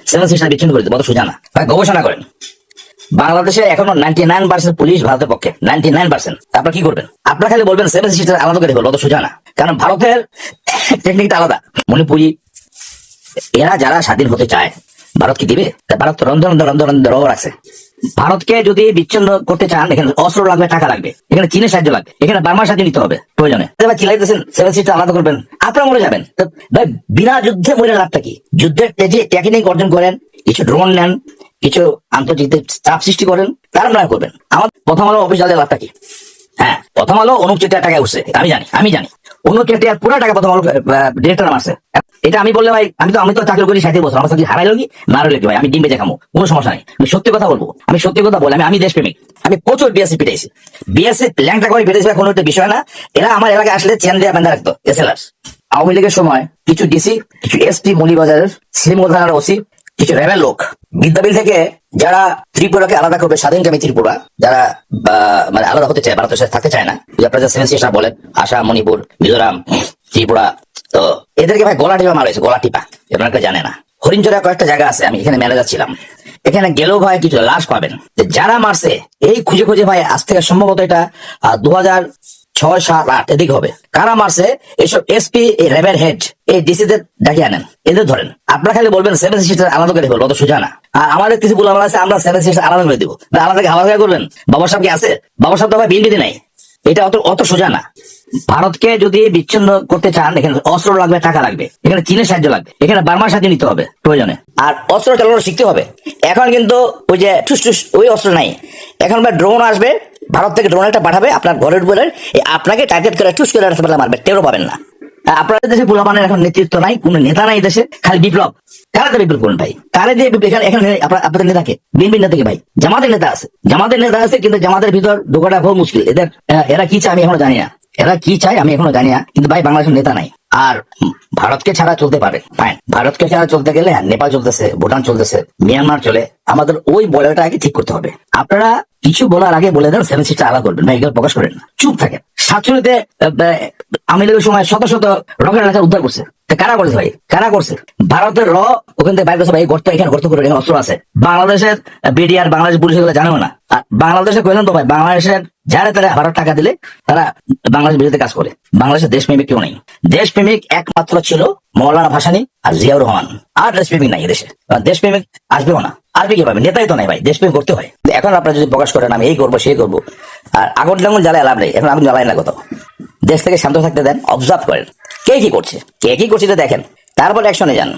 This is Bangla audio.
সেভেন সিস্টার বিচ্ছিন্ন করে দেবো, অত সোজা না ভাই। গবেষণা করেন, বাংলাদেশে এখনো 99% পুলিশ ভারতের পক্ষে, 99%। আপনার কি করবেন? আপনার খালি বলবেন সেভেন সিস্টার আলাদা করে দেবো, অত সোজা না। কারণ ভারতের টেকনিকটা আলাদা। মণিপুরি এরা যারা স্বাধীন হতে চায়, ভারত কি দিবে? ভারত তো রন্ধন রাখছে। ভারতকে যদি বিচ্ছিন্ন করতে চান, এখানে অস্ত্র লাগবে, টাকা লাগবে, এখানে চীনের সাহায্য লাগবে, এখানে বার্মার সাহায্য নিতে হবে প্রয়োজনে। চিলাইতেছেন সেভেন সিস্টার আলাদা করবেন, আপনারা মরে যাবেন। ভাই বিনা যুদ্ধে মরে লাভটা কি? যুদ্ধের যে টেকনিক অর্জন করেন, কিছু ড্রোন নেন, কিছু আন্তর্জাতিক চাপ সৃষ্টি করেন, তার আপনারা করবেন। আমার প্রথম আলো অফিসিয়ালদের লাভটা কি? হ্যাঁ, প্রথম আলো অনুপ চেটিয়ার টাকা উঠছে, আমি জানি অনুপ চেটিয়ার পুরো টাকা প্রথম আলো ডিরেক্টর মারছে। এটা আমি বললে ভাই, আমি তো চাকরি করি 60 বছর, আমার চাকরি হারাইলো কি না রইলো কি ভাই, আমি ডিম বেঁচে খামো, কোনো সমস্যা নেই। আমি সত্যি কথা বলবো, আমি সত্যি কথা বলি, আমি দেশপ্রেমিক। আমি প্রচুর বিএসসি পিটাইছি, বিএসসি ল্যাংটা করে পিটাইছি, কোনো একটা বিষয় না। এরা আমার এলাকায় আসলে চেন দিয়ে বান্ধা রাখতো এসএলআর। আওয়ামী লীগের সময় কিছু ডিসি, কিছু এসপি, মৌলিবাজারের শ্রীমঙ্গল থানার ওসি, কিছু রেবেল লোক বিদ্যাবিল থেকে যারা ত্রিপুরাকে আলাদা করবে, স্বাধীনকামী ত্রিপুরা, যারা মানে আলাদা হতে চায়, ভারতের সাথে থাকতে চায় না, আপনারা সেভেন সিস্টার বলেন, আসাম, মণিপুর, মিজোরাম, ত্রিপুরা, তো এদেরকে ভাই গলা টিপা মারা হয়েছে, গলা টিপা। আপনারা জানে না, হরিণচরে কয়েকটা জায়গা আছে, আমি এখানে ম্যানেজার ছিলাম, এখানে গেলেও ভাই কিছু লাশ পাবেন। যারা মারছে এই খুঁজে খুঁজে ভাই, আজ থেকে সম্ভবত এটা 2006, 7, 8 এদিকে হবে। কারা মারছে এইসব এসপি, এই রেবের হেড, এই ডিসিদের ডাকিয়ে আনেন, এদের ধরেন। আপনারা খালি বলবেন সেভেন সিস্টার আলাদা করে দেবো, অত সোজা না। আর আমাদের কিছু বলে আছে, আমরা সেভেন সিস্টার আলাদা করে দিব, আলাদা করবেন। বাবা সাহেব কি আছে? বাবা সাহেব তো ভাই বিএনপিতে নাই। এটা অত সোজা না। ভারতকে যদি বিচ্ছিন্ন করতে চান, এখানে অস্ত্র লাগবে, টাকা লাগবে, এখানে চীনের সাহায্য লাগবে, এখানে বার্মার সাহায্য নিতে হবে প্রয়োজনে। আর অস্ত্র চালানো শিখতে হবে। এখন কিন্তু ওই যে ঠুস ওই অস্ত্র নাই। এখন ড্রোন আসবে, ভারত থেকে ড্রোন একটা পাঠাবে আপনার ঘরের উপরে, আপনাকে টার্গেট করে টুস করে রাস্তা মারবে, টেরও পাবেন না। আপনাদের দেশে পোলাপানের এখন নেতৃত্ব নাই, কোন নেতা নাই দেশে, খালি বিপ্লব। কারা বিপ্লব করুন ভাই? কারে দিয়ে এখানে আপনাদের নেতাকে? বিএনপি নেতা থেকে ভাই, জামাতের নেতা আছে, কিন্তু জামাতের ভিতর ঢোকাটা বহু মুশকিল। এরা কি চায় আমি এখনো জানি না, কিন্তু ভাই বাংলাদেশের নেতা নাই। আর ভারতকে ছাড়া চলতে পারে, ফাইন। ভারতকে ছাড়া চলতে গেলে নেপাল চলতেছে, ভুটান চলতেছে, মিয়ানমার চলে। আমাদের ওই বর্ডারটা আগে ঠিক করতে হবে। আপনারা কিছু বলার আগে বলে দেন সেভেন সিস্টার আলাদা করবেন, ভাই এগুলো প্রকাশ করেন না, চুপ থাকেন। 47-তে আওয়ামী লীগের সময় শত রকেট এলাকা উদ্ধার করছে, কারা করেছে ভাই? কারা করছে? ভারতের ওখান থেকে বাইরে ভাই, গর্ত, এখানে গর্ত করে, এখানে অস্ত্র আছে। বাংলাদেশের বিডিআর, বাংলাদেশ পুলিশ এগুলো জানেও না। আর বাংলাদেশে কইলেন তো ভাই, বাংলাদেশের যারা তারা ভারত টাকা দিলে তারা বাংলাদেশ বিরুদ্ধে কাজ করে। বাংলাদেশের দেশপ্রেমিক কেউ নেই। দেশপ্রেমিক একমাত্র ছিল মৌলানা ভাসানী আর জিয়াউর রহমান। আর দেশপ্রেমিক নাই এদেশে। দেশপ্রেমিক আসবেও না, আসবে কিভাবে? নেতাই তো নাই ভাই, দেশপ্রেমিক করতে হয়। এখন আপনারা যদি প্রকাশ করেন আমি এই করবো সেই করবো, আর আগুন যেমন জ্বালায় লাভ নেই, এখন আগুন জ্বালায় না কোথাও। দেশ থেকে শান্ত থাকতে দেন, অবজার্ভ করেন কে কি করছে এটা দেখেন, তারপর অ্যাকশনে যান।